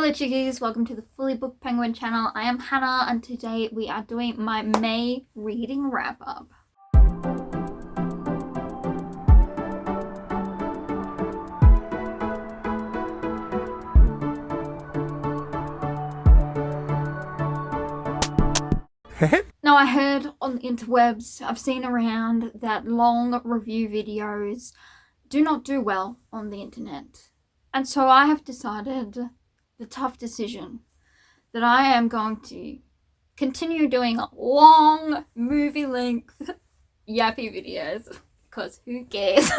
Hello chickies, welcome to the Fully Booked Penguin channel. I am Hannah and today we are doing my May reading wrap up. Now I heard on the interwebs, I've seen around that long review videos do not do well on the internet. And so I have decided the tough decision that I am going to continue doing long movie length yappy videos because who cares?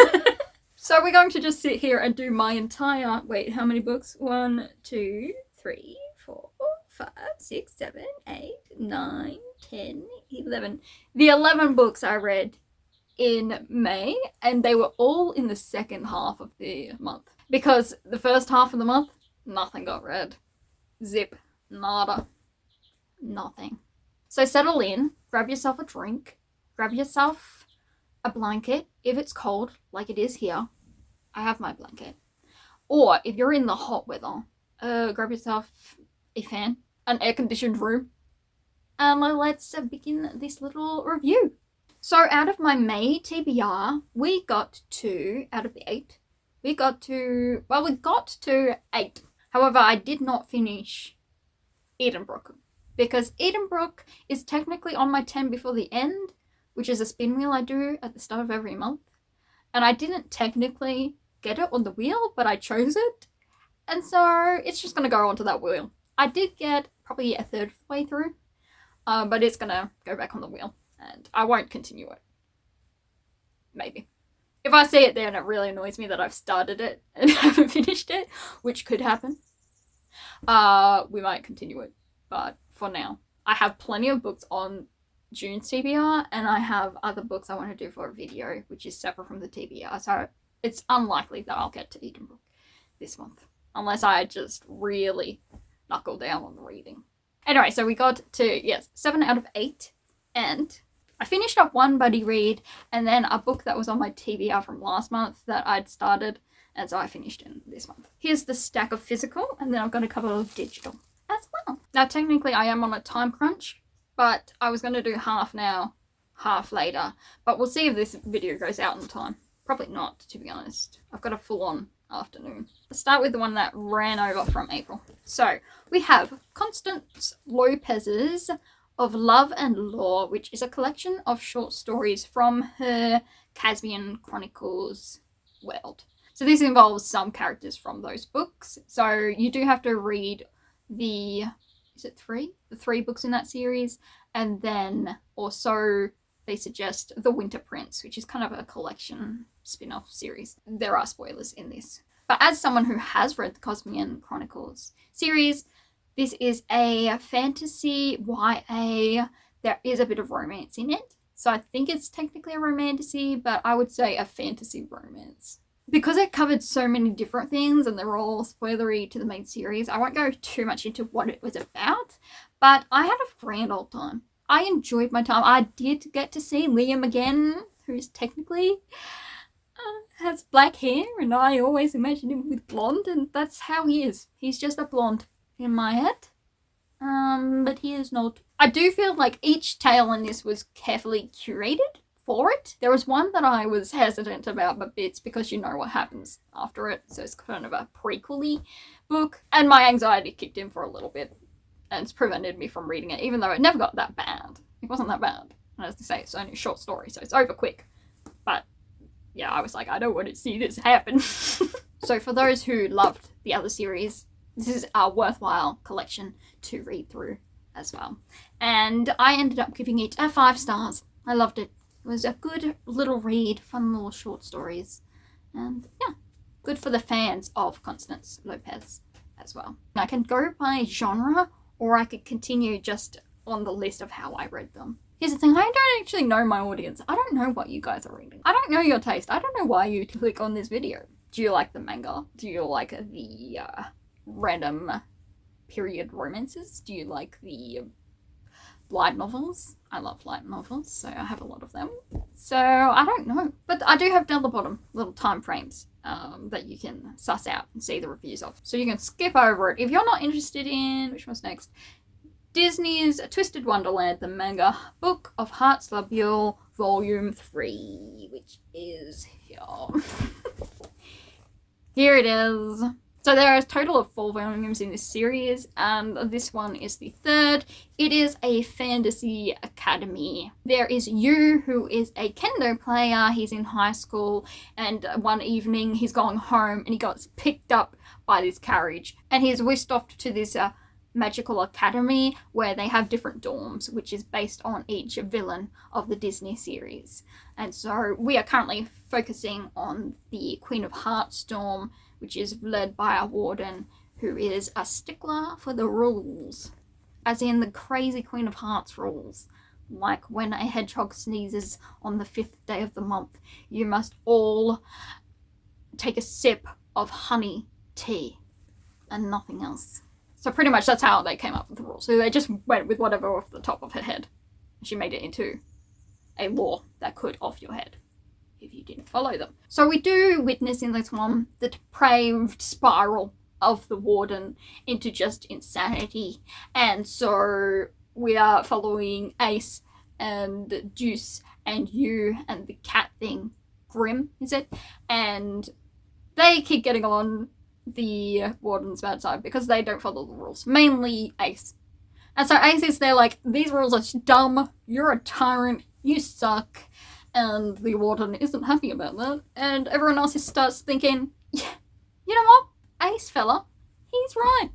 So we're going to just sit here and do my entire, wait, how many books? 1, 2, 3, 4, 5, 6, 7, 8, 9, 10, 11. The 11 books I read in May, and they were all in the second half of the month. Because the first half of the month, nothing got read. Zip. Nada. Nothing. So settle in, grab yourself a drink, grab yourself a blanket if it's cold, like it is here. I have my blanket. Or if you're in the hot weather, grab yourself a fan, an air-conditioned room, and let's begin this little review. So out of my May TBR, we got 2 out of the 8. We got to 8. However, I did not finish Edenbrooke because Edenbrooke is technically on my 10 before the end, which is a spin wheel I do at the start of every month. And I didn't technically get it on the wheel, but I chose it. And so it's just going to go onto that wheel. I did get probably a third of the way through, but it's going to go back on the wheel and I won't continue it. Maybe. If I see it there and it really annoys me that I've started it and haven't finished it, which could happen, we might continue it. But for now, I have plenty of books on June's TBR and I have other books I want to do for a video, which is separate from the TBR. So it's unlikely that I'll get to Edenbrooke this month, unless I just really knuckle down on the reading. Anyway, so we got to, 7 out of 8. And I finished up one buddy read and then a book that was on my TBR from last month that I'd started, and so I finished in this month. Here's the stack of physical, and then I've got a couple of digital as well. Now technically I am on a time crunch, but I was going to do half now, half later, but we'll see if this video goes out in time. Probably not, to be honest. I've got a full-on afternoon. Let's start with the one that ran over from April. So we have Constance Lopez's Of Love and Law, which is a collection of short stories from her Caspian Chronicles world. So this involves some characters from those books. So you do have to read the 3 books in that series, and then also they suggest The Winter Prince, which is kind of a collection spin-off series. There are spoilers in this. But as someone who has read the Caspian Chronicles series, this is a fantasy YA. There is a bit of romance in it. So I think it's technically a romantasy, but I would say a fantasy romance. Because it covered so many different things and they're all spoilery to the main series, I won't go too much into what it was about, but I had a grand old time. I enjoyed my time. I did get to see Liam again, who's technically has black hair, and I always imagined him with blonde, and that's how he is. He's just a blonde in my head, but he is not. I do feel like each tale in this was carefully curated for it. There was one that I was hesitant about, but it's because you know what happens after it, so it's kind of a prequel-y book, and my anxiety kicked in for a little bit, and it's prevented me from reading it, even though it never got that bad. It wasn't that bad. And as I say, it's only a short story, so it's over quick. But yeah, I was like, I don't want to see this happen. So for those who loved the other series, this is a worthwhile collection to read through as well. And I ended up giving it 5 stars. I loved it. It was a good little read, fun little short stories. And yeah, good for the fans of Constance Lopez as well. I can go by genre, or I could continue just on the list of how I read them. Here's the thing, I don't actually know my audience. I don't know what you guys are reading. I don't know your taste. I don't know why you click on this video. Do you like the manga? Do you like the random period romances? Do you like the light novels? I love light novels, so I have a lot of them. So I don't know. But I do have down the bottom little time frames that you can suss out and see the reviews of. So you can skip over it. If you're not interested in, which one's next? Disney's Twisted-Wonderland, the manga, Book of Heartslabyul, Volume 3, which is here. Here it is. So there are a total of 4 volumes in this series, and this one is the 3rd. It is a fantasy academy. There is Yu, who is a kendo player. He's in high school, and one evening he's going home and he got picked up by this carriage, and he's whisked off to this magical academy where they have different dorms, which is based on each villain of the Disney series. And so we are currently focusing on the Queen of Hearts dorm, which is led by a warden who is a stickler for the rules, as in the crazy Queen of Hearts rules. Like when a hedgehog sneezes on the 5th day of the month, you must all take a sip of honey tea and nothing else. So pretty much that's how they came up with the rules. So they just went with whatever off the top of her head. She made it into a law that could off your head if you didn't follow them. So we do witness in this one the depraved spiral of the warden into just insanity. And so we are following Ace and Juice and you and the cat thing, Grim, is it? And they keep getting on the warden's bad side because they don't follow the rules. Mainly Ace. And so Ace is there like, these rules are dumb, you're a tyrant, you suck. And the warden isn't happy about that. And everyone else starts thinking, yeah, you know what? Ace fella, he's right.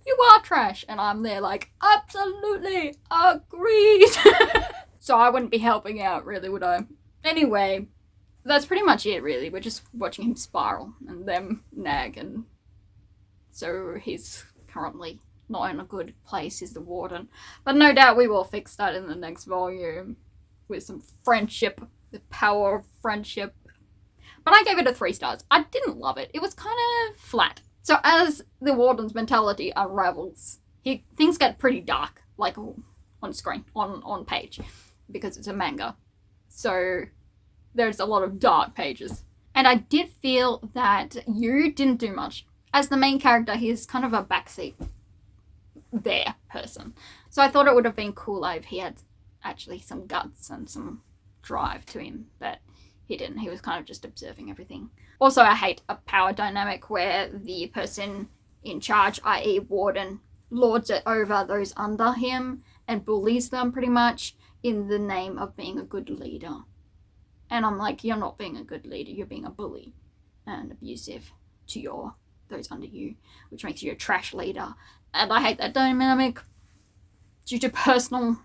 You are trash. And I'm there like, absolutely, agreed. So I wouldn't be helping out really, would I? Anyway, that's pretty much it really. We're just watching him spiral and them nag. And so he's currently not in a good place, is the warden. But no doubt we will fix that in the next volume. With some friendship, the power of friendship. But I gave it a 3 stars. I didn't love it. It was kind of flat. So as the warden's mentality unravels, things get pretty dark, like on screen, on page, because it's a manga. So there's a lot of dark pages. And I did feel that Yu didn't do much. As the main character, he's kind of a backseat there person. So I thought it would have been cooler if he had actually some guts and some drive to him, but he didn't. He was kind of just observing everything. Also, I hate a power dynamic where the person in charge, i.e. warden, lords it over those under him and bullies them pretty much in the name of being a good leader. And I'm like, you're not being a good leader, you're being a bully and abusive to those under you, which makes you a trash leader. And I hate that dynamic due to personal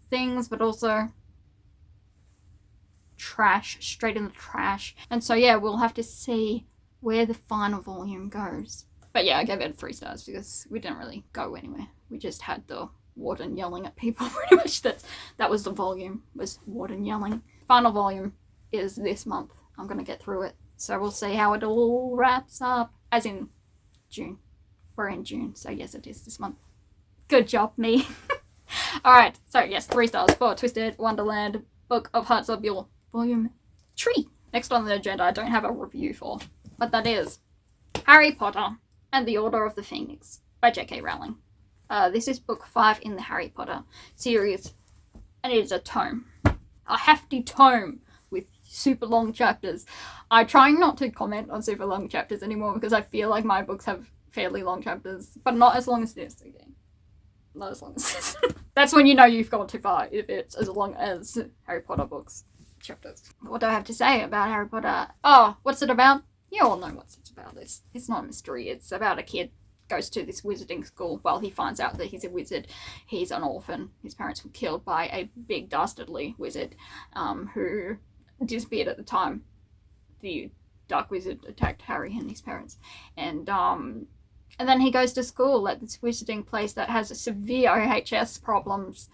things, but also trash, straight in the trash. And so yeah, we'll have to see where the final volume goes. But yeah, I gave it 3 stars because we didn't really go anywhere. We just had the warden yelling at people pretty much. That was the volume, was warden yelling. Final volume is this month. I'm gonna get through it. So we'll see how it all wraps up. As in June. We're in June, so yes, it is this month. Good job, me. Alright, so yes, 3 stars for Twisted-Wonderland, Book of Heartslabyul, Volume 3. Next on the agenda, I don't have a review for, but that is Harry Potter and the Order of the Phoenix by J.K. Rowling. This is book 5 in the Harry Potter series, and it is a tome. A hefty tome with super long chapters. I'm trying not to comment on super long chapters anymore because I feel like my books have fairly long chapters, but not as long as this, okay? Not as long as this. That's when you know you've gone too far, if it's as long as Harry Potter books chapters. What do I have to say about Harry Potter? Oh, what's it about? You all know what it's about. It's not a mystery. It's about a kid goes to this wizarding school. Well, he finds out that he's a wizard. He's an orphan. His parents were killed by a big dastardly wizard who disappeared at the time the dark wizard attacked Harry and his parents. And then he goes to school at this wizarding place that has severe OHS problems.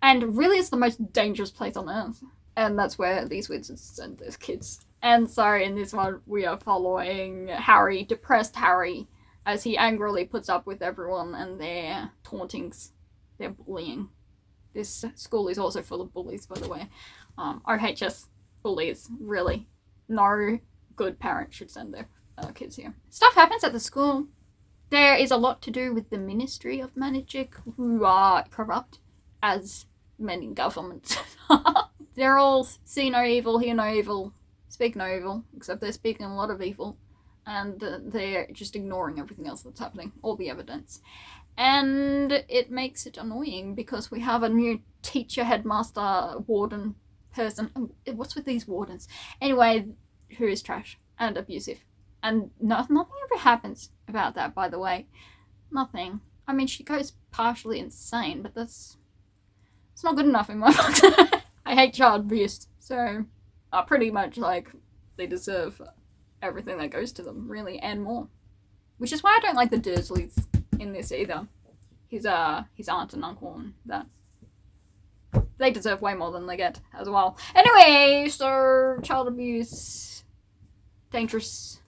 And really is the most dangerous place on earth. And that's where these wizards send those kids. And so in this one, we are following Harry, depressed Harry, as he angrily puts up with everyone and their tauntings, their bullying. This school is also full of bullies, by the way. OHS bullies, really. No good parents should send their kids here. Stuff happens at the school. There is a lot to do with the Ministry of Magic, who are corrupt, as many governments are. They're all see no evil, hear no evil, speak no evil, except they're speaking a lot of evil, and they're just ignoring everything else that's happening, all the evidence. And it makes it annoying because we have a new teacher, headmaster, warden person. What's with these wardens? Anyway, who is trash and abusive. And nothing ever happens about that, by the way. Nothing. I mean, she goes partially insane, but it's not good enough in my book. I hate child abuse, so pretty much, like, they deserve everything that goes to them, really, and more. Which is why I don't like the Dursleys in this either. His aunt and uncle and that. They deserve way more than they get as well. Anyway, so child abuse, dangerous,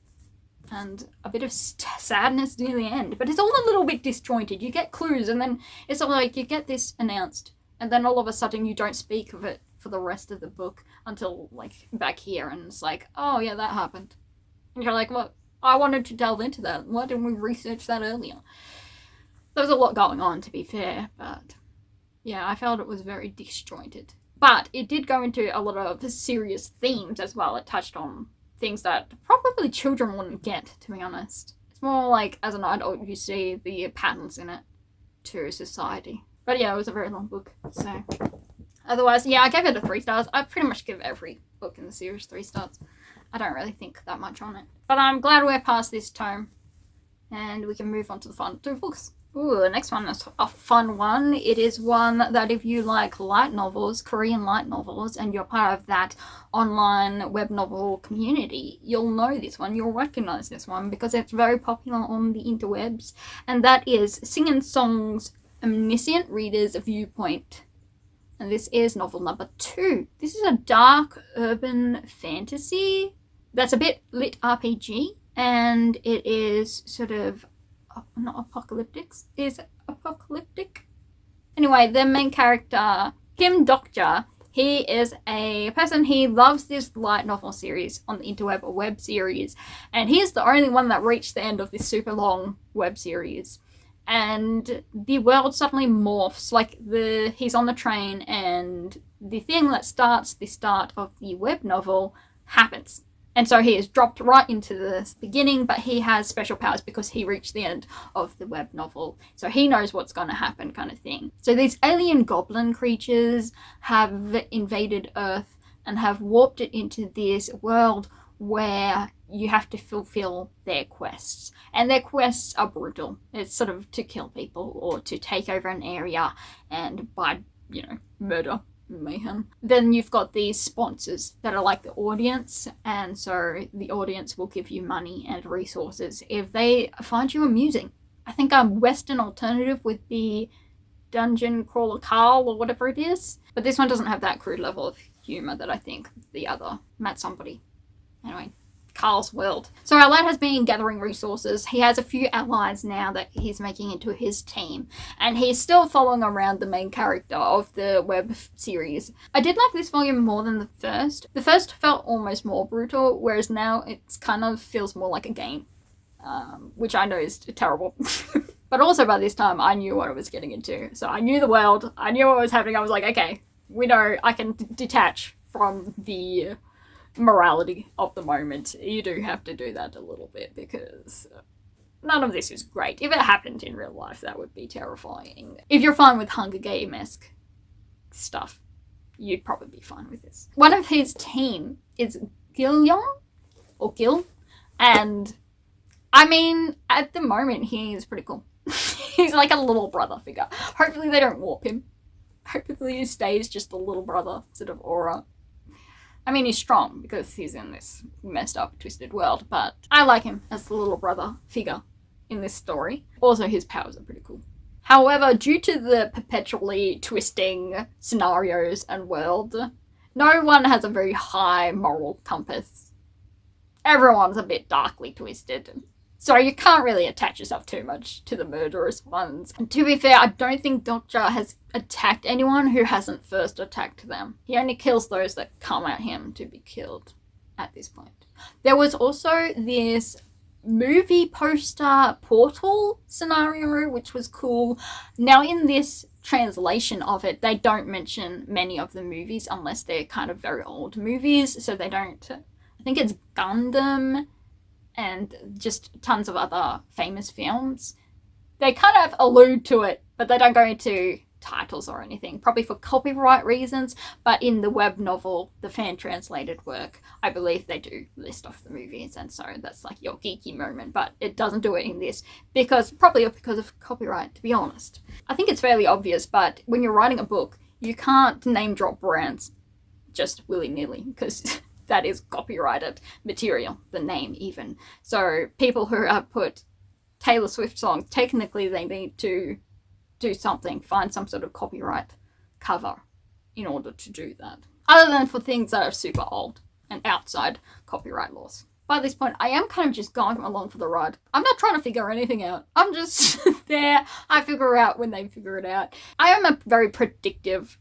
and a bit of sadness near the end. But it's all a little bit disjointed. You get clues, and then it's all like you get this announced, and then all of a sudden you don't speak of it for the rest of the book until, like, back here, and it's like, oh yeah, that happened. And you're like, what? I wanted to delve into that. Why didn't we research that earlier? There was a lot going on, to be fair, but yeah, I felt it was very disjointed. But it did go into a lot of serious themes as well. It touched on things that probably children wouldn't get, to be honest. It's more like, as an adult, you see the patterns in it to society. But yeah, it was a very long book, so... Otherwise, yeah, I gave it a 3 stars. I pretty much give every book in the series 3 stars. I don't really think that much on it. But I'm glad we're past this tome, and we can move on to the final 2 books. Ooh, the next one is a fun one. It is one that if you like light novels, Korean light novels, and you're part of that online web novel community, you'll know this one, you'll recognize this one, because it's very popular on the interwebs, and that is Sing & Song's Omniscient Reader's Viewpoint. And this is novel number 2. This is a dark urban fantasy that's a bit lit RPG, and it is sort of not apocalyptic. Is apocalyptic? Anyway, the main character, Kim Dokja, he is a person, he loves this light novel series on the interweb, a web series, and he's the only one that reached the end of this super long web series. And the world suddenly morphs, like he's on the train, and the thing that starts the start of the web novel happens. And so he is dropped right into the beginning, but he has special powers because he reached the end of the web novel. So he knows what's going to happen, kind of thing. So these alien goblin creatures have invaded Earth and have warped it into this world where you have to fulfill their quests. And their quests are brutal. It's sort of to kill people or to take over an area and by, murder. Mayhem. Then you've got these sponsors that are like the audience, and so the audience will give you money and resources if they find you amusing. I think a Western alternative would be Dungeon Crawler Carl or whatever it is, but this one doesn't have that crude level of humour that I think the other Matt somebody. Anyway, Carl's world. So our lad has been gathering resources. He has a few allies now that he's making into his team, and he's still following around the main character of the web series. I did like this volume more than the first. The first felt almost more brutal, whereas now it's kind of feels more like a game, which I know is terrible. But also by this time I knew what I was getting into. So I knew the world, I knew what was happening. I was like, okay, we know I can detach from the morality of the moment. You do have to do that a little bit because none of this is great. If it happened in real life, that would be terrifying. If you're fine with Hunger Game-esque stuff, you'd probably be fine with this. One of his team is Gil, and I mean, at the moment, he is pretty cool. He's like a little brother figure. Hopefully they don't warp him. Hopefully he stays just a little brother sort of aura. I mean, he's strong because he's in this messed up, twisted world, but I like him as the little brother figure in this story. Also, his powers are pretty cool. However, due to the perpetually twisting scenarios and world, no one has a very high moral compass. Everyone's a bit darkly twisted. So you can't really attach yourself too much to the murderous ones. And to be fair, I don't think Dokja has attacked anyone who hasn't first attacked them. He only kills those that come at him to be killed. at this point. There was also this movie poster portal scenario, which was cool. Now, in this translation of it, they don't mention many of the movies unless they're kind of very old movies, so they don't. I think it's Gundam and just tons of other famous films. They kind of allude to it, but they don't go into titles or anything, probably for copyright reasons. But in the web novel, the fan translated work, I believe they do list off the movies, and so that's like your geeky moment. But it doesn't do it in this probably because of copyright, to be honest. I think it's fairly obvious, but when you're writing a book, you can't name drop brands just willy-nilly, because that is copyrighted material, the name even. So people who have put Taylor Swift songs, technically they need to do something, find some sort of copyright cover in order to do that. Other than for things that are super old and outside copyright laws. By this point, I am kind of just going along for the ride. I'm not trying to figure anything out. I'm just there. I figure out when they figure it out. I am a very predictive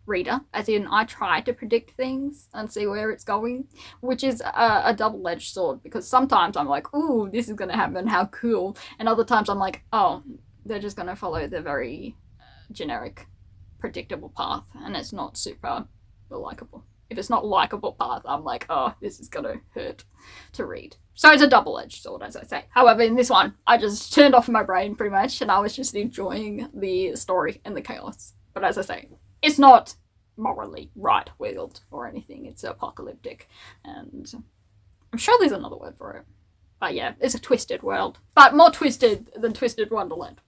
reader, as in I try to predict things and see where it's going, which is a double-edged sword, because sometimes I'm like, ooh, this is going to happen, how cool. And other times I'm like, oh, they're just going to follow the very generic, predictable path, and it's not super likable. If it's not likable path, I'm like, oh, this is going to hurt to read. So it's a double-edged sword, as I say. However, in this one, I just turned off my brain pretty much, and I was just enjoying the story and the chaos. But as I say, it's not morally right-wheeled or anything. It's apocalyptic, and I'm sure there's another word for it. But yeah, it's a twisted world. But more twisted than Twisted-Wonderland.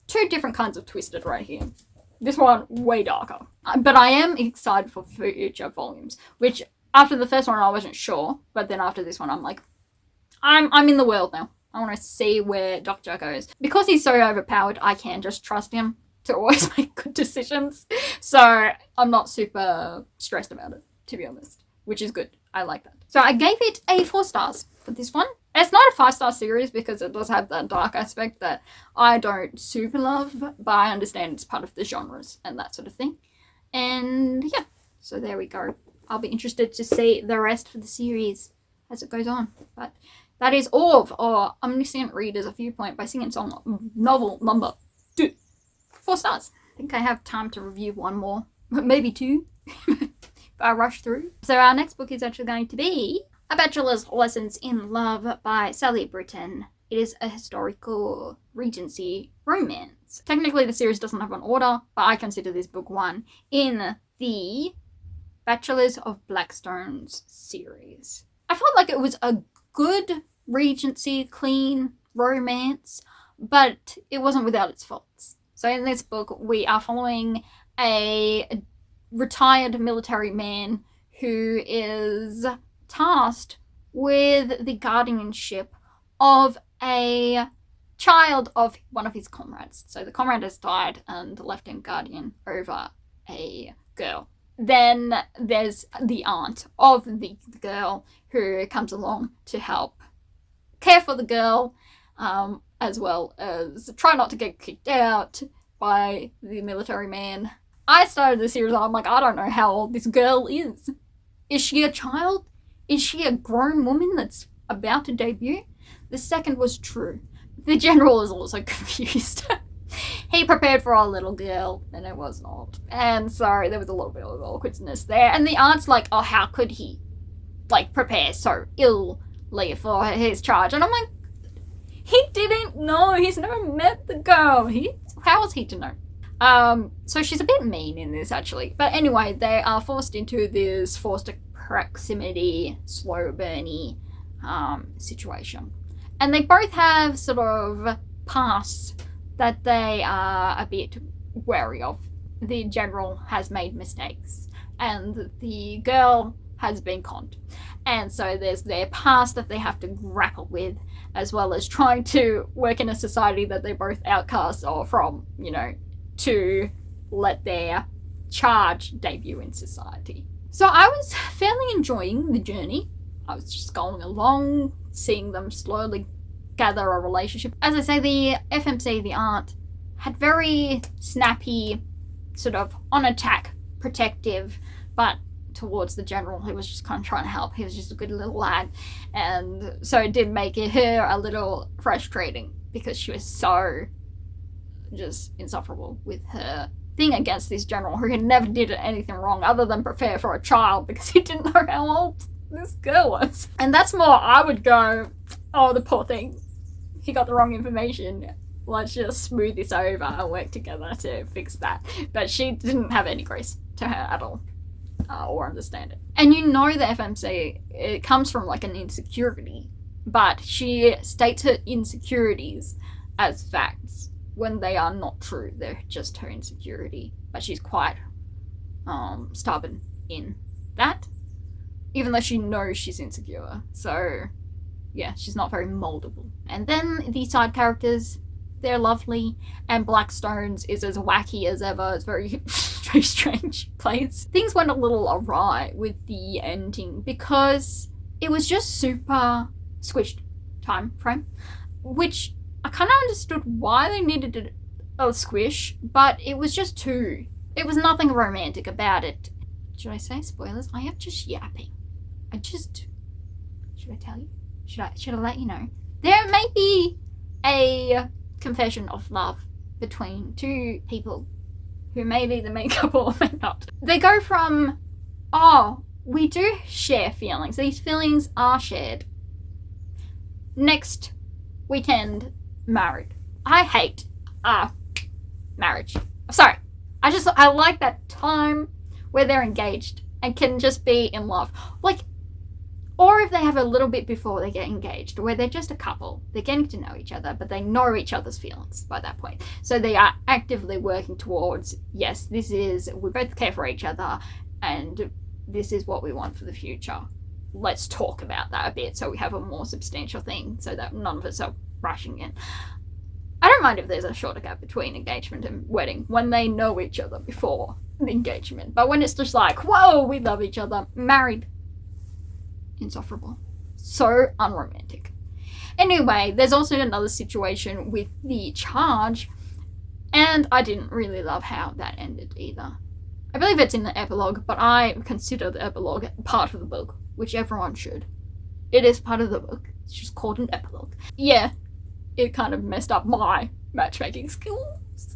Two different kinds of twisted right here. This one, way darker. But I am excited for future volumes, which after the first one I wasn't sure, but then after this one I'm like, I'm in the world now. I want to see where Dr. goes. Because he's so overpowered, I can just trust him to always make good decisions. So I'm not super stressed about it, to be honest, which is good. I like that. So I gave it a 4 stars for this one. It's not a 5-star series because it does have that dark aspect that I don't super love, but I understand it's part of the genres and that sort of thing. And yeah, so there we go. I'll be interested to see the rest of the series as it goes on. But that is all of our Omniscient Readers of Viewpoint by Singing Song novel number 2. 4 stars. I think I have time to review one more, maybe 2, if I rush through. So our next book is actually going to be A Bachelor's Lessons in Love by Sally Britton. It is a historical Regency romance. Technically the series doesn't have an order, but I consider this book 1 in the Bachelors of Blackstone's series. I felt like it was a good Regency, clean romance, but it wasn't without its faults. So in this book, we are following a retired military man who is tasked with the guardianship of a child of one of his comrades. So the comrade has died and left him guardian over a girl. Then there's the aunt of the girl who comes along to help care for the girl, as well as try not to get kicked out by the military man. I started the series and I'm like, I don't know how old this girl is. Is she a child? Is she a grown woman that's about to debut? The second was true. The general is also confused. He prepared for our little girl, and it was not. And so there was a little bit of awkwardness there. And the aunt's like, oh, how could he, prepare so illy for his charge? And I'm like, he didn't know. He's never met the girl. How was he to know? So she's a bit mean in this, actually. But anyway, they are forced into this forced proximity, slow burny situation. And they both have sort of pasts that they are a bit wary of. The general has made mistakes, and the girl has been conned. And so there's their past that they have to grapple with, as well as trying to work in a society that they're both outcasts or from, to let their charge debut in society. So I was fairly enjoying the journey. I was just going along, seeing them slowly gather a relationship. As I say, the FMC, the aunt, had very snappy, sort of on attack, protective, but towards the general who was just kind of trying to help. He was just a good little lad. And so it did make her a little frustrating because she was so just insufferable with her thing against this general who had never did anything wrong other than prepare for a child because he didn't know how old this girl was. And that's more I would go, oh, the poor thing. He got the wrong information. Let's just smooth this over and work together to fix that. But she didn't have any grace to her at all, or understand it. And you know the FMC, it comes from like an insecurity, but she states her insecurities as facts when they are not true. They're just her insecurity. But she's quite stubborn in that, even though she knows she's insecure. So yeah, she's not very moldable. And then the side characters, they're lovely, and Blackstone's is as wacky as ever. It's very, very strange place. Things went a little awry with the ending because it was just super squished time frame, which I kind of understood why they needed a squish, but it was just too. It was nothing romantic about it. Should I say spoilers? I am just yapping. Should I tell you? Should I let you know? There may be a confession of love between two people who may be the main couple or may not. They go from, oh, we do share feelings. These feelings are shared. Next weekend, married. I hate marriage. Sorry. I like that time where they're engaged and can just be in love. Like, or if they have a little bit before they get engaged, where they're just a couple, they're getting to know each other, but they know each other's feelings by that point. So they are actively working towards, yes, we both care for each other, and this is what we want for the future. Let's talk about that a bit so we have a more substantial thing so that none of us are rushing in. I don't mind if there's a shorter gap between engagement and wedding when they know each other before the engagement. But when it's just like, whoa, we love each other, married, insufferable. So unromantic. Anyway, there's also another situation with the charge, and I didn't really love how that ended either. I believe it's in the epilogue, but I consider the epilogue part of the book, which everyone should. It is part of the book. It's just called an epilogue. Yeah, it kind of messed up my matchmaking skills,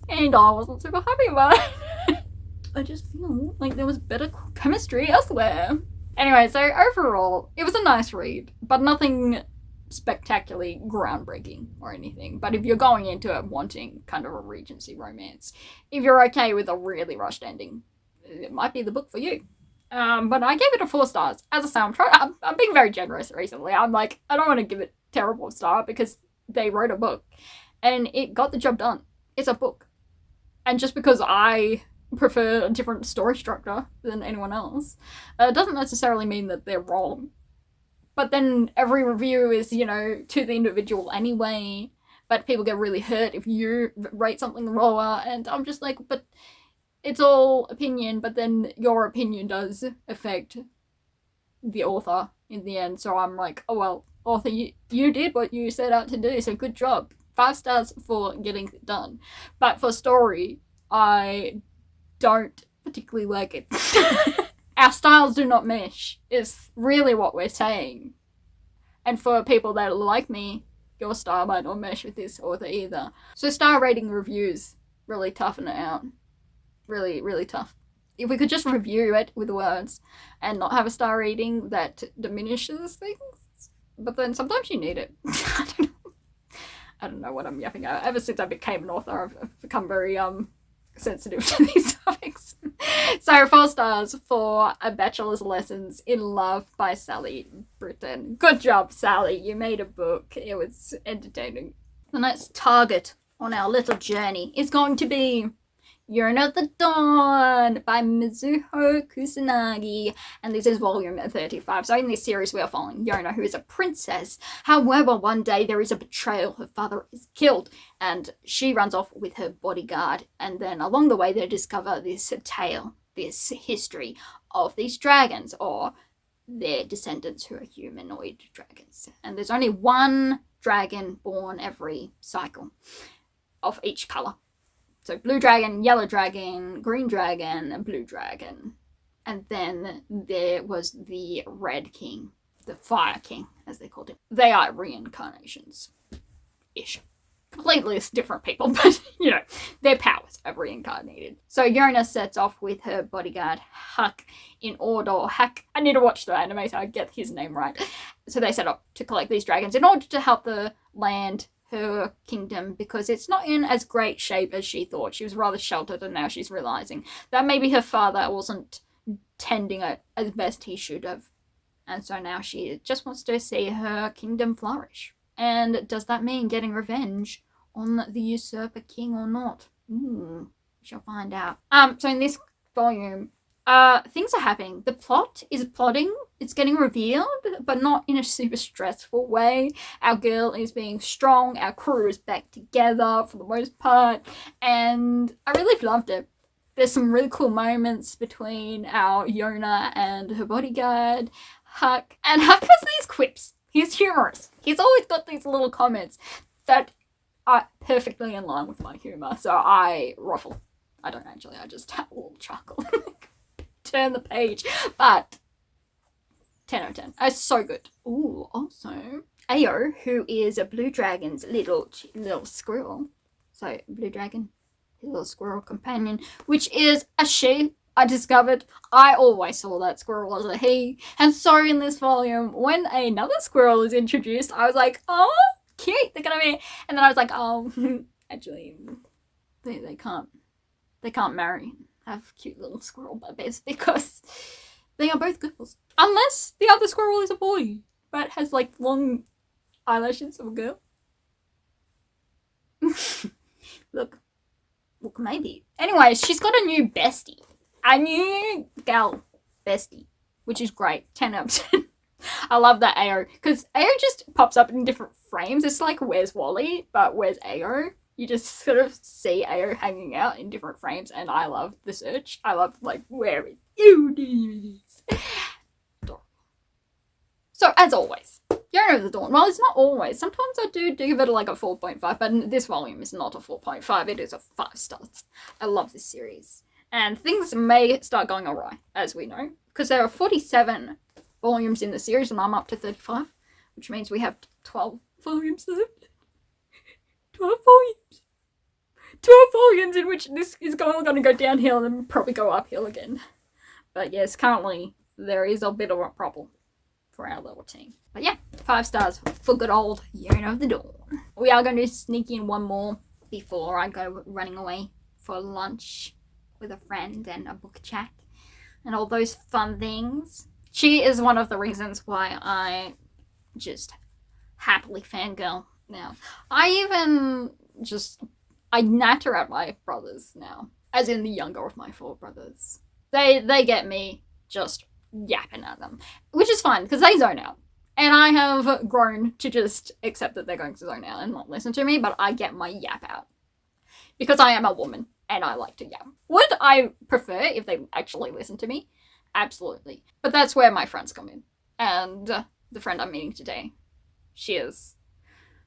and I wasn't super happy about it. I just feel like there was better chemistry elsewhere. Anyway, so overall, it was a nice read, but nothing spectacularly groundbreaking or anything. But if you're going into it wanting kind of a Regency romance, if you're okay with a really rushed ending, it might be the book for you. But I gave it a 4 stars. As I say, I'm being very generous recently. I'm like, I don't want to give it a terrible star because they wrote a book and it got the job done. It's a book. And just because I prefer a different story structure than anyone else, doesn't necessarily mean that they're wrong. But then every review is, to the individual anyway, but people get really hurt if you rate something lower, and I'm just like, but it's all opinion, but then your opinion does affect the author in the end, so I'm like, oh well, author, you did what you set out to do, so good job. 5 stars for getting it done. But for story, I don't particularly like it. Our styles do not mesh, is really what we're saying. And for people that are like me, your style might not mesh with this author either. So star rating reviews really toughen it out. Really, really tough. If we could just review it with words and not have a star rating that diminishes things. But then sometimes you need it. I don't know what I'm yapping at. Ever since I became an author, I've become very sensitive to these topics. So 4 stars for A Bachelor's Lessons in Love by Sally Britton. Good job, Sally. You made a book. It was entertaining. The next target on our little journey is going to be Yona the Dawn by Mizuho Kusanagi, and this is volume 35. So in this series we are following Yona, who is a princess. However, one day there is a betrayal. Her father is killed and she runs off with her bodyguard, and then along the way they discover this tale, this history of these dragons, or their descendants who are humanoid dragons. And there's only one dragon born every cycle of each colour. So blue dragon, yellow dragon, green dragon, and blue dragon. And then there was the Red King, the Fire King, as they called him. They are reincarnations-ish. Completely different people, but, you know, their powers have reincarnated. So Yona sets off with her bodyguard, Huck, I need to watch the anime so I get his name right. So they set off to collect these dragons in order to help the land, her kingdom, because it's not in as great shape as she thought. She was rather sheltered, and now she's realizing that maybe her father wasn't tending it as best he should have. And so now she just wants to see her kingdom flourish. And does that mean getting revenge on the usurper king or not? We shall find out. So in this volume, things are happening. The plot is plotting. It's getting revealed, but not in a super stressful way. Our girl is being strong. Our crew is back together for the most part. And I really loved it. There's some really cool moments between our Yona and her bodyguard, Huck. And Huck has these quips. He's humorous. He's always got these little comments that are perfectly in line with my humour. So I ruffle. I don't actually. I just have a little chuckle. Turn the page. But 10 out of 10. It's so good. Ooh, also, Ao, who is a Blue Dragon's little squirrel. So, Blue Dragon, his little squirrel companion, which is a she. I discovered I always saw that squirrel as a he. And so in this volume, when another squirrel is introduced, I was like, oh, cute, they're gonna be. And then I was like, oh, actually, they can't marry, have cute little squirrel babies, because they are both girls. Unless the other squirrel is a boy, but has like long eyelashes of a girl. Look, maybe. Anyways, she's got a new bestie. A new gal bestie, which is great. 10 out of 10. I love that Ao, because Ao just pops up in different frames. It's like Where's Wally, but Where's Ao? You just sort of see Ao hanging out in different frames, and I love the search. I love, like, where is Unis? So, as always, Yona of the Dawn. Well, it's not always. Sometimes I do give it like a 4.5, but this volume is not a 4.5. It is a 5 stars. I love this series. And things may start going awry, as we know, because there are 47 volumes in the series, and I'm up to 35, which means we have 12 volumes left. 12 volumes. 12 volumes in which this is going to go downhill and probably go uphill again. But yes, currently there is a bit of a problem for our little team. But yeah, 5 stars for good old Yona of the Dawn. We are going to sneak in one more before I go running away for lunch with a friend and a book chat and all those fun things. She is one of the reasons why I just happily fangirl now. I natter at my brothers now, as in the younger of my 4 brothers. They get me just yapping at them, which is fine because they zone out. And I have grown to just accept that they're going to zone out and not listen to me, but I get my yap out because I am a woman. And I like to yap. Would I prefer if they actually listened to me? Absolutely. But that's where my friends come in. And the friend I'm meeting today, she is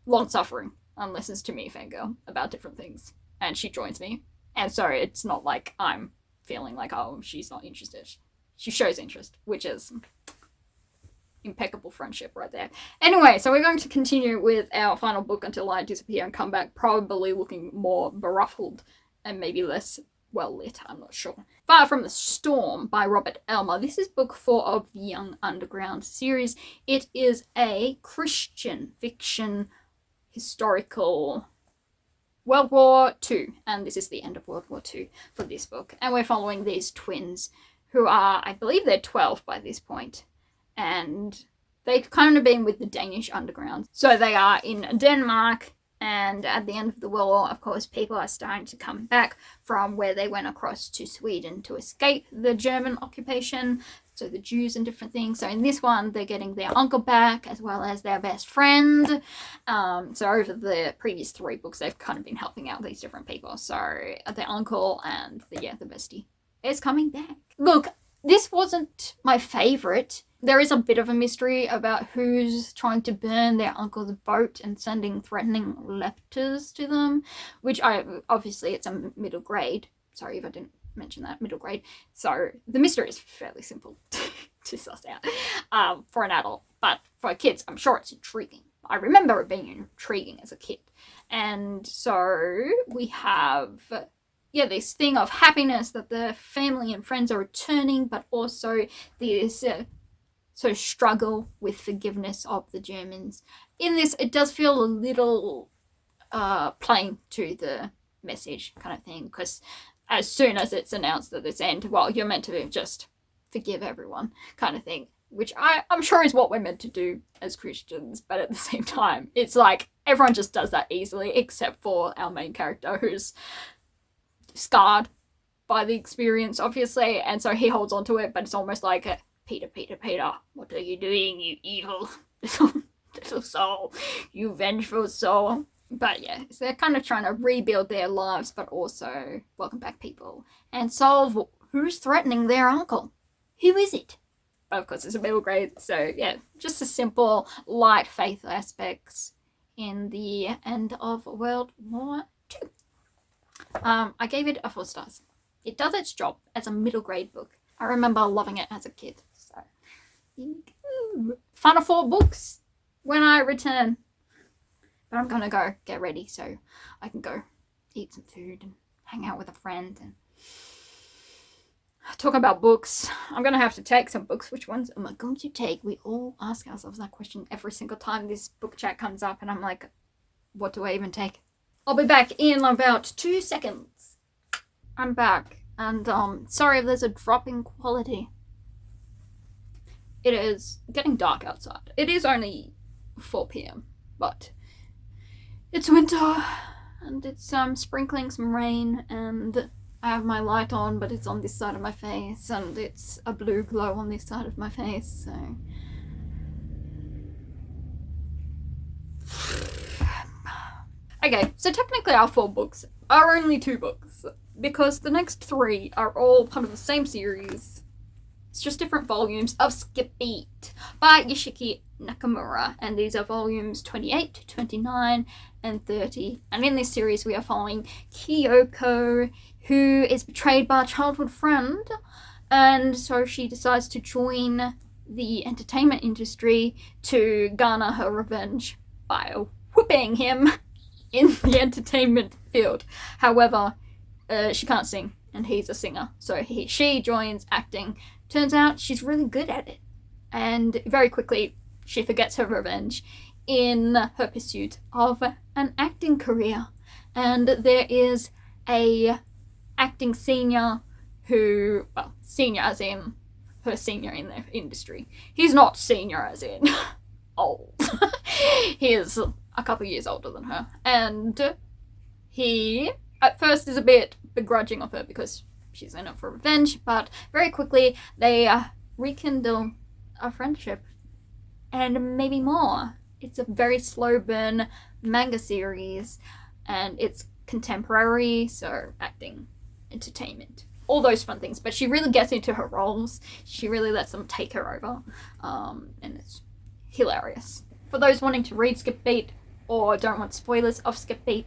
long-suffering and listens to me fangirl about different things. And she joins me. And so it's not like I'm feeling like, oh, she's not interested. She shows interest, which is impeccable friendship right there. Anyway, so we're going to continue with our final book until I disappear and come back, probably looking more beruffled and maybe less well lit, I'm not sure. Far from the Storm by Robert Elmer. This is book 4 of the Young Underground series. It is a Christian fiction historical World War II, and this is the end of World War II for this book. And we're following these twins who are, I believe they're 12 by this point, and they've kind of been with the Danish underground. So they are in Denmark. And at the end of the war, of course, people are starting to come back from where they went across to Sweden to escape the German occupation. So the Jews and different things. So in this one, they're getting their uncle back as well as their best friend. So over the previous 3 books, they've kind of been helping out these different people. So the uncle and the bestie is coming back. Look, this wasn't my favourite. There is a bit of a mystery about who's trying to burn their uncle's boat and sending threatening letters to them, which obviously it's a middle grade. Sorry if I didn't mention that, middle grade. So the mystery is fairly simple to suss out for an adult. But for kids, I'm sure it's intriguing. I remember it being intriguing as a kid. And so we have, this thing of happiness that the family and friends are returning, but also this sort of struggle with forgiveness of the Germans. In this, it does feel a little plain to the message kind of thing, because as soon as it's announced at this end, well, you're meant to just forgive everyone kind of thing, which I'm sure is what we're meant to do as Christians, but at the same time, it's like everyone just does that easily, except for our main character, who's scarred by the experience, obviously, and so he holds on to it, but it's almost like, Peter, what are you doing, you evil little soul, you vengeful soul. But yeah, so they're kind of trying to rebuild their lives, but also welcome back people and solve who's threatening their uncle. Who is it? But of course, it's a middle grade, so yeah, just a simple, light faith aspects in the end of World War II. I gave it a 4 stars. It does its job as a middle grade book. I remember loving it as a kid. So, final 4 books when I return. But I'm gonna go get ready so I can go eat some food and hang out with a friend and talk about books. I'm gonna have to take some books. Which ones am I going to take? We all ask ourselves that question every single time this book chat comes up, and I'm like, what do I even take? I'll be back in about 2 seconds. I'm back, and sorry if there's a drop in quality. It is getting dark outside. It is only 4 p.m, but it's winter, and it's sprinkling some rain, and I have my light on, but it's on this side of my face, and it's a blue glow on this side of my face, so... Okay, so technically our 4 books are only 2 books, because the next 3 are all part of the same series. It's just different volumes of Skip Beat by Yoshiki Nakamura, and these are volumes 28, 29, and 30. And in this series we are following Kyoko, who is betrayed by a childhood friend, and so she decides to join the entertainment industry to garner her revenge by whooping him in the entertainment field. However, she can't sing, and he's a singer, so she joins acting. Turns out she's really good at it, and very quickly she forgets her revenge in her pursuit of an acting career. And there is a acting senior who, well, senior as in her senior in the industry. He's not senior as in old. He is a couple years older than her, and he at first is a bit begrudging of her because she's in it for revenge, but very quickly they rekindle a friendship and maybe more. It's a very slow burn manga series, and it's contemporary, so acting, entertainment, all those fun things. But she really gets into her roles. She really lets them take her over, and it's hilarious. For those wanting to read Skip Beat or don't want spoilers of Skip Beat,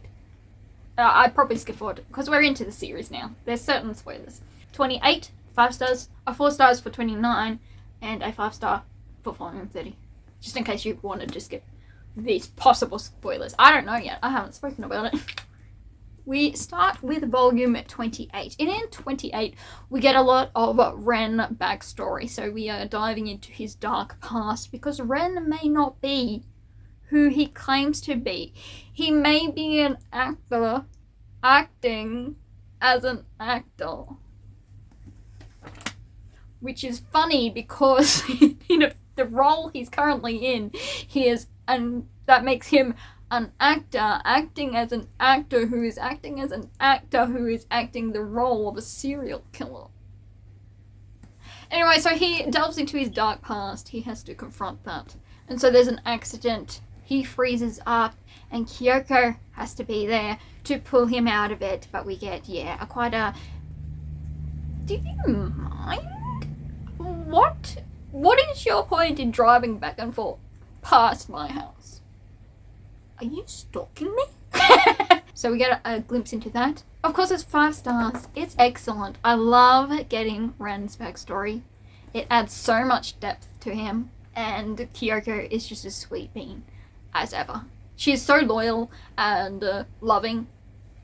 I'd probably skip forward because we're into the series now. There's certain spoilers. 28, 5 stars, a 4 stars for 29, and a 5 star for volume 30. Just in case you wanted to skip these possible spoilers. I don't know yet. I haven't spoken about it. We start with volume 28. And in 28, we get a lot of Ren backstory. So we are diving into his dark past because Ren may not be who he claims to be. He may be an actor acting as an actor. Which is funny because the role he's currently in, that makes him an actor acting as an actor who is acting as an actor who is acting the role of a serial killer. Anyway, so he delves into his dark past. He has to confront that. And so there's an accident. He freezes up, and Kyoko has to be there to pull him out of it. But we get, quite a... Do you mind? What is your point in driving back and forth past my house? Are you stalking me? So we get a glimpse into that. Of course, it's 5 stars. It's excellent. I love getting Ren's backstory. It adds so much depth to him, and Kyoko is just a sweet bean as ever. She is so loyal and loving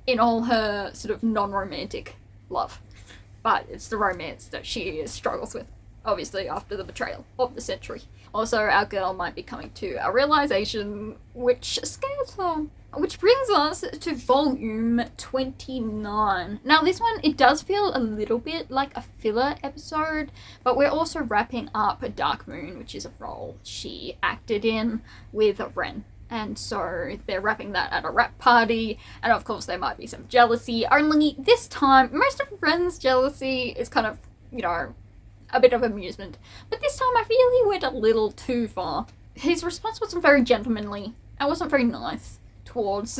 in all her sort of non-romantic love. But it's the romance that she struggles with, obviously, after the betrayal of the century. Also, our girl might be coming to a realization which scares her. Which brings us to volume 29. Now, this one, it does feel a little bit like a filler episode, but we're also wrapping up Dark Moon, which is a role she acted in with Ren. And so they're wrapping that at a wrap party, and of course there might be some jealousy, only this time, most of Ren's jealousy is kind of, you know, a bit of amusement. But this time I feel he went a little too far. His response wasn't very gentlemanly, and wasn't very nice towards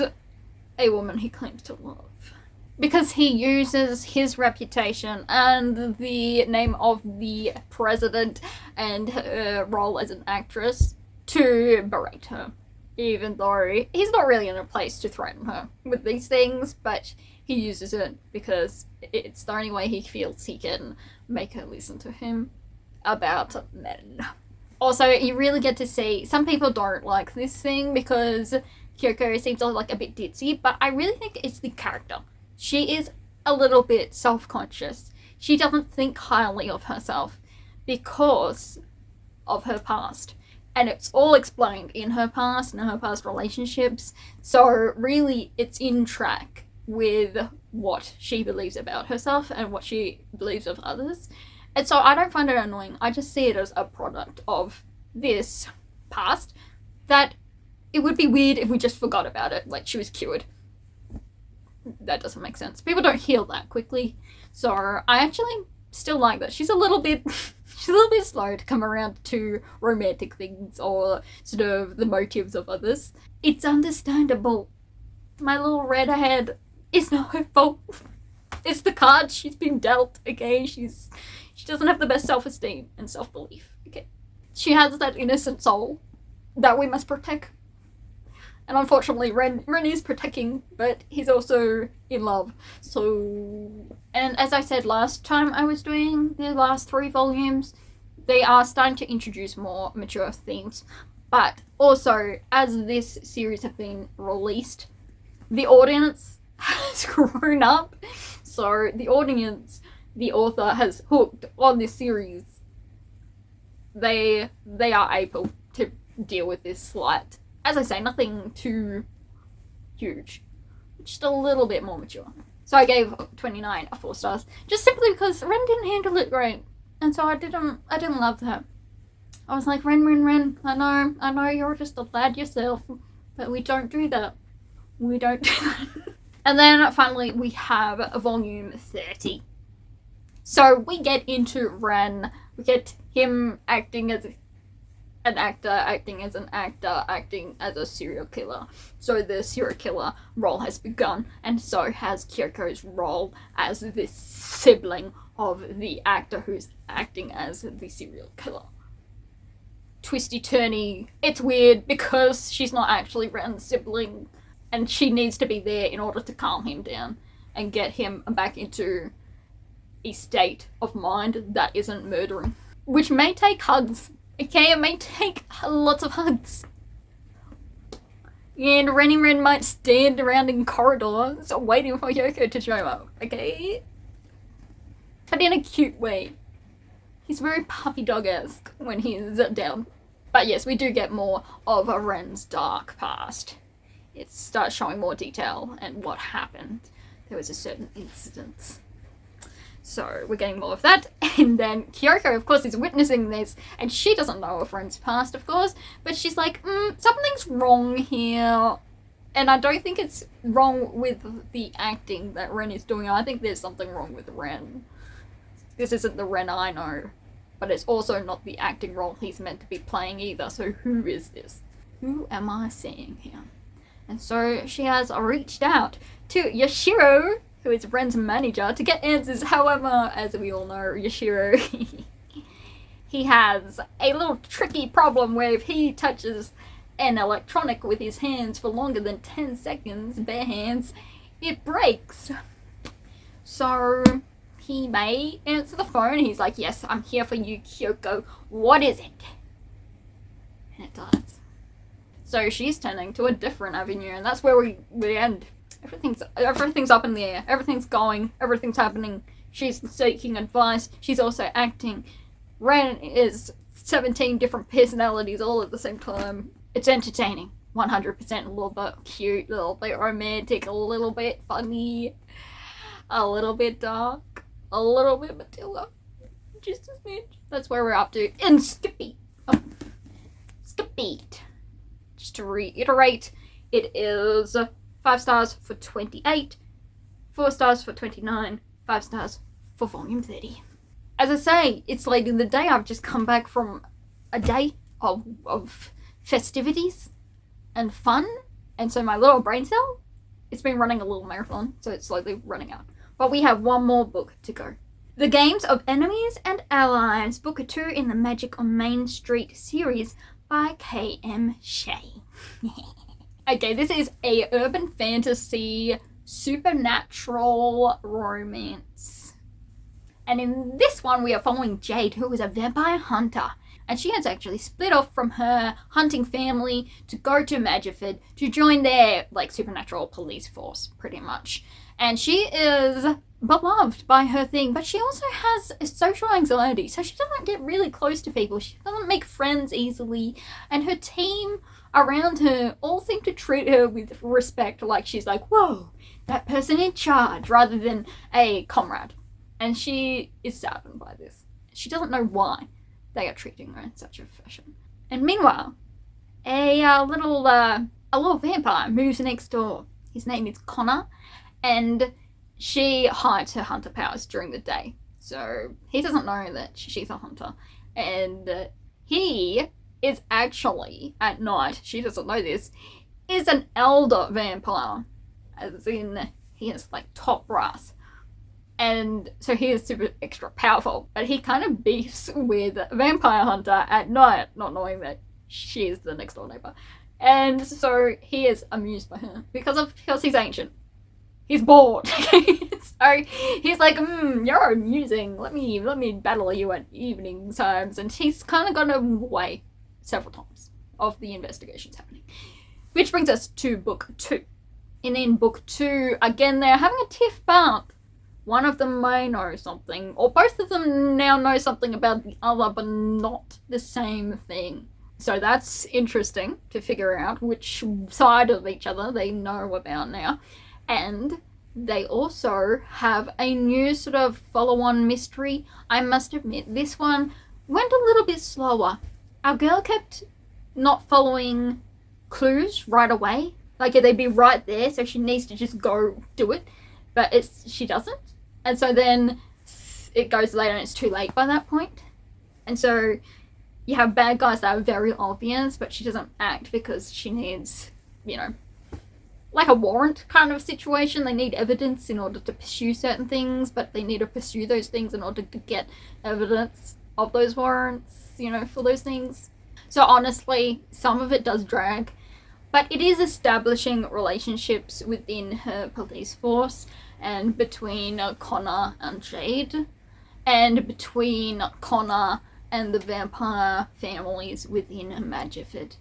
a woman he claims to love. Because he uses his reputation and the name of the president and her role as an actress to berate her. Even though he's not really in a place to threaten her with these things, but he uses it because it's the only way he feels he can make her listen to him about men. Also, you really get to see, some people don't like this thing because Kyoko seems like a bit ditzy, but I really think it's the character. She is a little bit self-conscious. She doesn't think highly of herself because of her past. And it's all explained in her past and her past relationships. So really, it's in track with what she believes about herself and what she believes of others. And so I don't find it annoying. I just see it as a product of this past that it would be weird if we just forgot about it, like she was cured. That doesn't make sense. People don't heal that quickly. So I actually still like that. She's a little bit slow to come around to romantic things or sort of the motives of others. It's understandable. My little redhead is not her fault. It's the card she's been dealt, okay? She doesn't have the best self-esteem and self-belief, okay? She has that innocent soul that we must protect. And unfortunately, Ren is protecting, but he's also in love. So, and as I said last time I was doing the last 3 volumes, they are starting to introduce more mature themes. But also, as this series has been released, the audience has grown up. So the audience, the author has hooked on this series. They are able to deal with this slight. As I say, nothing too huge. Just a little bit more mature. So I gave 29 a 4 stars. Just simply because Ren didn't handle it great. And so I didn't love that. I was like, Ren, I know you're just a lad yourself. But we don't do that. We don't do that. And then finally we have volume 30. So we get into Ren. We get him acting as an actor, acting as an actor, acting as a serial killer. So the serial killer role has begun, and so has Kyoko's role as this sibling of the actor who's acting as the serial killer. Twisty-turny. It's weird because she's not actually Ren's sibling, and she needs to be there in order to calm him down and get him back into a state of mind that isn't murdering. Which may take hugs. Okay, it may take lots of hugs. And Ren might stand around in corridors waiting for Yoko to show up, okay? But in a cute way. He's very puppy dog-esque when he's down. But yes, we do get more of Ren's dark past. It starts showing more detail and what happened. There was a certain incident. So we're getting more of that, and then Kyoko, of course, is witnessing this, and she doesn't know of Ren's past, of course, but she's like, something's wrong here, and I don't think it's wrong with the acting that Ren is doing. I think there's something wrong with Ren. This isn't the Ren I know, but it's also not the acting role he's meant to be playing either, so who is this? Who am I seeing here? And so she has reached out to Yashiro, who is Ren's manager, to get answers. However, as we all know, Yashiro, he has a little tricky problem where if he touches an electronic with his hands for longer than 10 seconds, bare hands, it breaks. So he may answer the phone. He's like, yes, I'm here for you, Kyoko. What is it? And it does. So she's turning to a different avenue, and that's where we end. Everything's up in the air. Everything's going. Everything's happening. She's seeking advice. She's also acting. Ren is 17 different personalities all at the same time. It's entertaining. 100%. A little bit cute, a little bit romantic, a little bit funny, a little bit dark, a little bit Matilda. Just as much. That's where we're up to. And Skippy. Skippy. Just to reiterate, it is 5 stars for 28, 4 stars for 29, 5 stars for volume 30. As I say, it's late in the day. I've just come back from a day of festivities and fun, and so my little brain cell, it's been running a little marathon, so it's slowly running out. But we have one more book to go. The Games of Enemies and Allies, Book 2 in the Magic on Main Street series by K.M. Shea. Okay, this is a urban fantasy supernatural romance. And in this one, we are following Jade, who is a vampire hunter. And she has actually split off from her hunting family to go to Magiford to join their, supernatural police force, pretty much. And she is beloved by her thing, but she also has social anxiety, so she doesn't get really close to people. She doesn't make friends easily, and her team around her all seem to treat her with respect, like she's like, whoa, that person in charge, rather than a comrade. And she is saddened by this. She doesn't know why they are treating her in such a fashion. And meanwhile, a little vampire moves next door. His name is Connor, and she hides her hunter powers during the day. So he doesn't know that she's a hunter. And he is actually, at night, she doesn't know this, is an elder vampire. As in, he is top brass. And so he is super extra powerful, but he kind of beefs with Vampire Hunter at night, not knowing that she is the next door neighbor. And so he is amused by her because he's ancient. He's bored. So he's like, you're amusing. Let me battle you at evening times. And he's kind of gone away several times of the investigations happening. Which brings us to book 2. And in book 2, again, they're having a tiff, but one of them may know something, or both of them now know something about the other, but not the same thing. So that's interesting to figure out which side of each other they know about now. And they also have a new sort of follow-on mystery. I must admit, this one went a little bit slower. Our girl kept not following clues right away. They'd be right there, so she needs to just go do it. But she doesn't. And so then it goes later and it's too late by that point. And so you have bad guys that are very obvious, but she doesn't act because she needs, like a warrant kind of situation. They need evidence in order to pursue certain things, but they need to pursue those things in order to get evidence of those warrants, for those things. So honestly, some of it does drag, but it is establishing relationships within her police force, and between Connor and Jade, and between Connor and the vampire families within Magiford.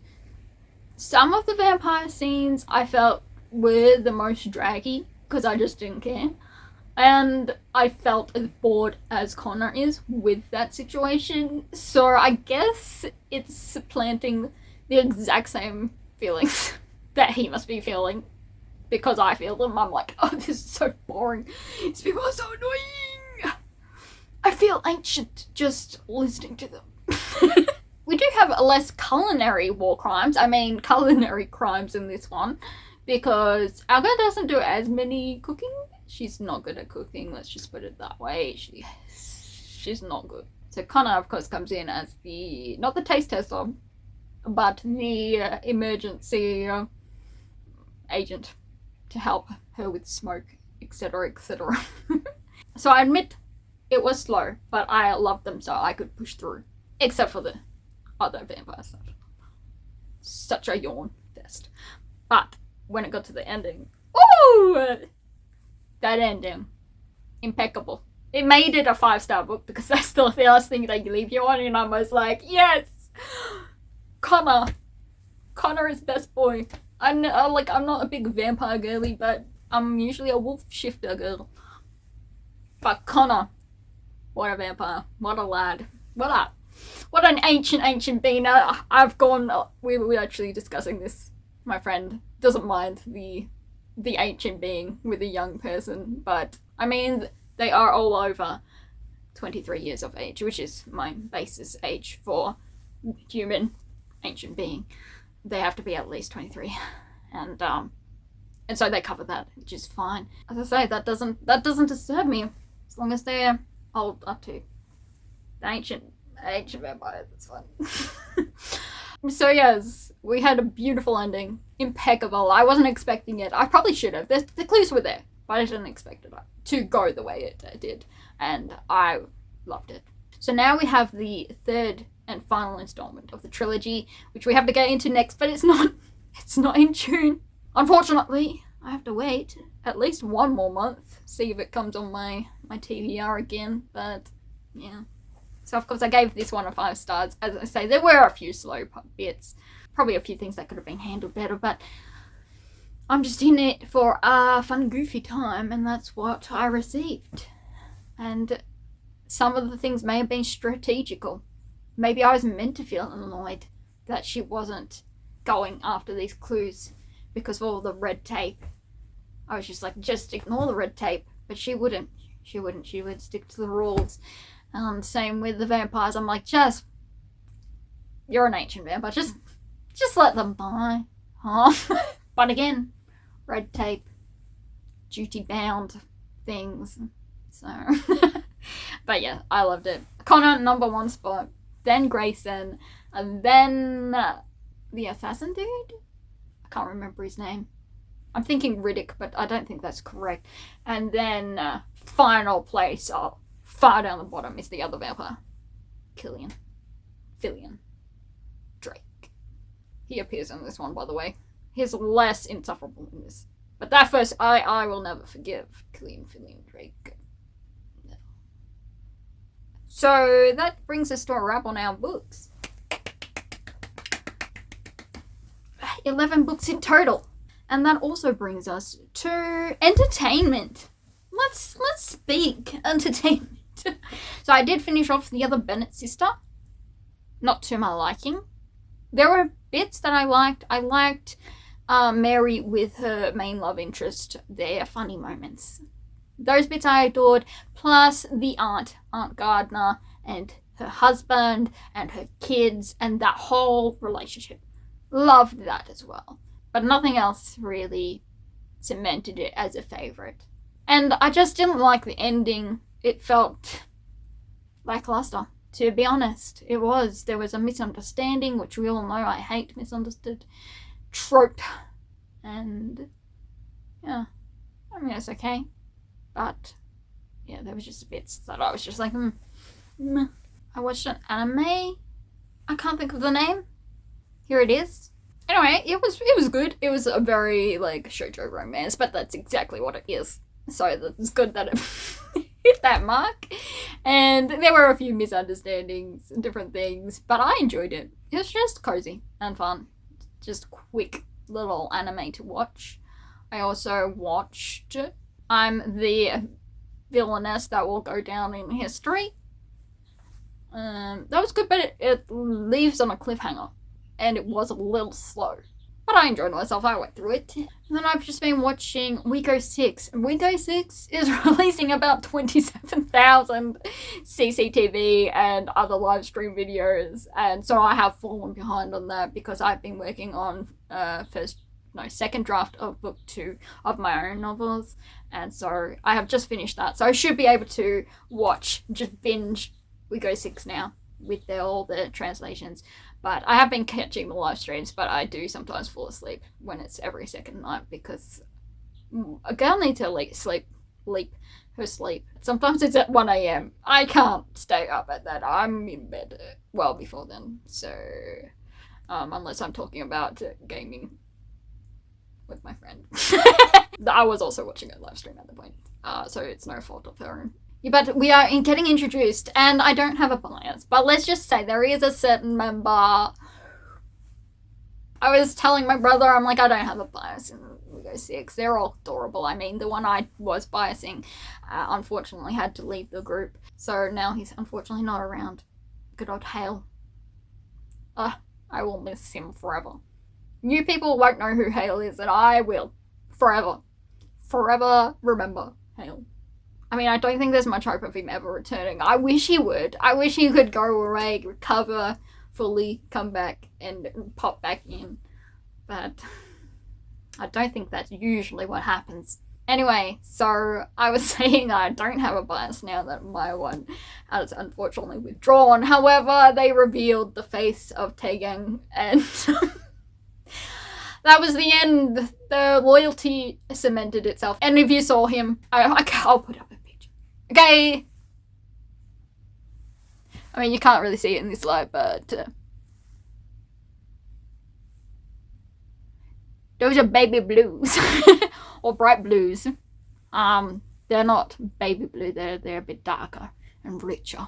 Some of the vampire scenes I felt were the most draggy, because I just didn't care. And I felt as bored as Connor is with that situation. So I guess it's supplanting the exact same feelings that he must be feeling. Because I feel them. I'm like, oh, this is so boring. These people are so annoying. I feel ancient just listening to them. We do have less culinary war crimes. Culinary crimes in this one. Because our girl doesn't do as many cooking. She's not good at cooking. Let's just put it that way. She's not good. So Connor, of course, comes in as not the taste tester, but the emergency agent to help her with smoke, etc., etc. So I admit it was slow, but I loved them, so I could push through. Except for the other vampire stuff. such a yawn fest. But when it got to the ending, ooh, that ending, impeccable. It made it a 5-star book because that's the last thing they leave you on, and I was like, yes, Connor is best boy. I'm not a big vampire girly, but I'm usually a wolf shifter girl. But Connor, what a vampire, what a lad, what an ancient being. We were actually discussing this. My friend doesn't mind the ancient being with a young person, but I mean, they are all over 23 years of age, which is my basis age for human ancient being. They have to be at least 23, and so they cover that, which is fine. As I say, that doesn't disturb me as long as they're old up to the ancient vampires. That's fine. So yes, we had a beautiful ending, impeccable. I wasn't expecting it. I probably should have. The clues were there, but I didn't expect it to go the way it did, and I loved it. So now we have the third and final installment of the trilogy, which we have to get into next, but it's not in June. Unfortunately, I have to wait at least 1 more month, see if it comes on my TVR again, but yeah. So of course I gave this one a 5 stars. As I say, there were a few slow bits, probably a few things that could have been handled better, but I'm just in it for a fun, goofy time, and that's what I received. And some of the things may have been strategical. Maybe I was meant to feel annoyed that she wasn't going after these clues because of all the red tape. I was just like, just ignore the red tape. But she wouldn't. She would stick to the rules. Same with the vampires. I'm like, you're an ancient vampire. Just let them die. Huh? But again, red tape, duty-bound things. So, but yeah, I loved it. Connor, number 1 spot. Then Grayson, and then the assassin dude? I can't remember his name. I'm thinking Riddick, but I don't think that's correct. And then final place, far down the bottom, is the other vampire. Fillion. Drake. He appears in this one, by the way. He's less insufferable in this. But that first, I will never forgive Fillion Drake. So that brings us to a wrap on our books. 11 books in total. And that also brings us to entertainment. Let's speak entertainment. So I did finish off The Other Bennett Sister. Not to my liking. There were bits that I liked. I liked Mary with her main love interest. Their funny moments. Those bits I adored, plus the Aunt Gardner, and her husband, and her kids, and that whole relationship. Loved that as well. But nothing else really cemented it as a favourite. And I just didn't like the ending. It felt lackluster, to be honest. There was a misunderstanding, which we all know I hate misunderstood trope. And yeah, I mean, it's okay. But yeah, there was just bits that I was just like, I watched an anime. I can't think of the name. Here it is. Anyway, it was good. It was a very shoujo romance, but that's exactly what it is. So it's good that it hit that mark. And there were a few misunderstandings and different things, but I enjoyed it. It was just cozy and fun. Just quick little anime to watch. I also watched I'm the Villainess That Will Go Down in History. That was good, but it leaves on a cliffhanger. And it was a little slow. But I enjoyed myself. I went through it. And then I've just been watching We Go 6. We Go 6 is releasing about 27,000 CCTV and other live stream videos. And so I have fallen behind on that because I've been working on second draft of book 2 of my own novels. And so I have just finished that. So I should be able to just binge We Go 6 now with all the translations. But I have been catching the live streams, but I do sometimes fall asleep when it's every second night because a girl needs to leap her sleep. Sometimes it's at 1 a.m. I can't stay up at that. I'm in bed well before then. So unless I'm talking about gaming with my friend. I was also watching a live stream at the point, so it's no fault of her own. Yeah, but we are getting introduced, and I don't have a bias, but let's just say there is a certain member. I was telling my brother, I'm like, I don't have a bias in Go 6. They're all adorable. I mean, the one I was biasing, unfortunately had to leave the group, so now he's unfortunately not around. Good old Hale. I will miss him forever. New people won't know who Hale is, and I will. Forever. Forever remember Hale. I mean, I don't think there's much hope of him ever returning. I wish he would. I wish he could go away, recover fully, come back, and pop back in. But I don't think that's usually what happens. Anyway, so I was saying I don't have a bias now that my one has unfortunately withdrawn. However, they revealed the face of Taegang, and that was the end. The loyalty cemented itself. And if you saw him, I'll put up a picture. Okay. I mean, you can't really see it in this light, but those are baby blues. Or bright blues. They're not baby blue, they're a bit darker and richer.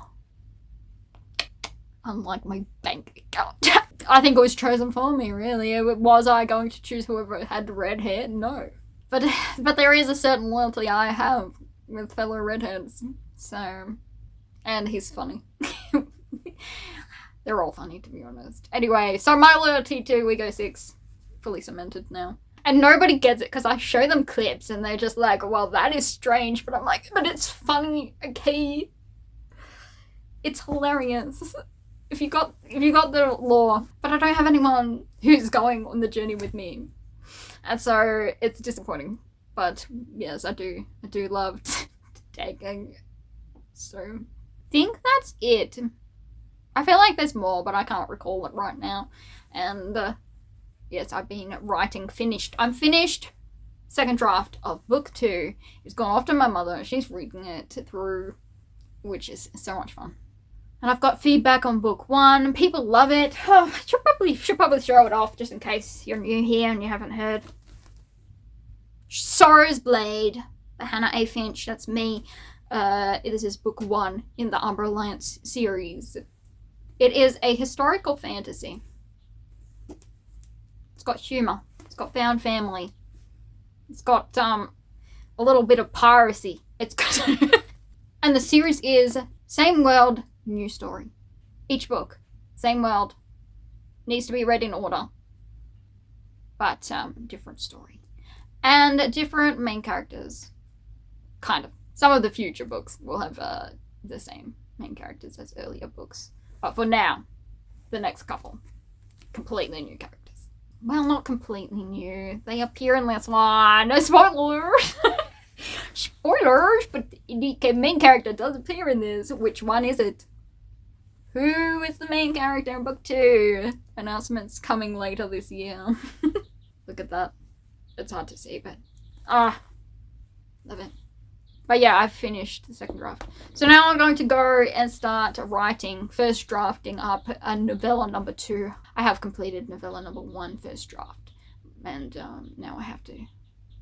Unlike my bank account. I think it was chosen for me, really. Was I going to choose whoever had red hair? No. But there is a certain loyalty I have with fellow redheads. So, and he's funny. They're all funny, to be honest. Anyway, so my loyalty to We Go 6, fully cemented now. And nobody gets it because I show them clips and they're just like, well, that is strange. But I'm like, but it's funny, okay? It's hilarious. If you got the lore. But I don't have anyone who's going on the journey with me. And so it's disappointing. But yes, I do love tagging. So I think that's it. I feel like there's more, but I can't recall it right now. And yes, I've been writing I'm finished. Second draft of book 2. It's gone off to my mother. She's reading it through, which is so much fun. And I've got feedback on book 1. People love it. Oh, I should probably throw it off just in case you're new here and you haven't heard. Sorrow's Blade by Hannah A. Finch. That's me. This is book 1 in the Umber Lance series. It is a historical fantasy. It's got humour. It's got found family. It's got a little bit of piracy. It's got and the series is same world, new story. Each book, same world, needs to be read in order, but different story and different main characters. Kind of. Some of the future books will have the same main characters as earlier books, but for now, the next couple, completely new characters. Well, not completely new. They appear in this one. No spoilers! Spoilers! But the main character does appear in this. Which one is it? Who is the main character in book 2? Announcements coming later this year. Look at that. It's hard to see, but love it. But yeah, I've finished the second draft. So now I'm going to go and start writing, first drafting up a novella number 2. I have completed novella number 1 first draft. And now I have to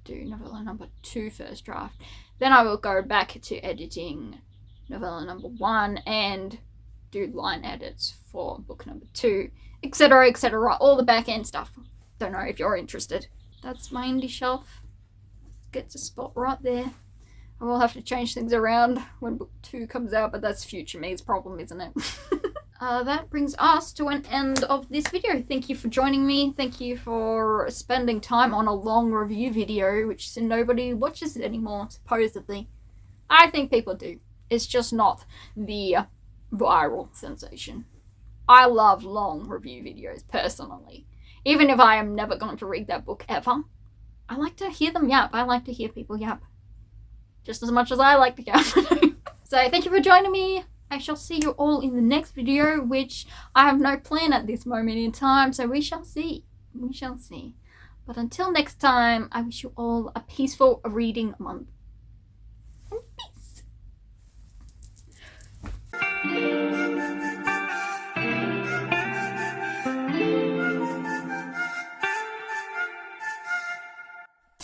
do novella number 2 first draft. Then I will go back to editing novella number 1 and do line edits for book number 2, etc, etc. All the back end stuff. Don't know if you're interested. That's my indie shelf. Gets a spot right there. I will have to change things around when book 2 comes out, but that's future me's problem, isn't it? That brings us to an end of this video. Thank you for joining me. Thank you for spending time on a long review video, which nobody watches it anymore, supposedly. I think people do. It's just not the viral sensation. I love long review videos, personally. Even if I am never going to read that book ever, I like to hear them yap. I like to hear people yap. Just as much as I like to yap. So thank you for joining me. I shall see you all in the next video, which I have no plan at this moment in time, so we shall see. We shall see. But until next time, I wish you all a peaceful reading month. And peace.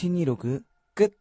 1226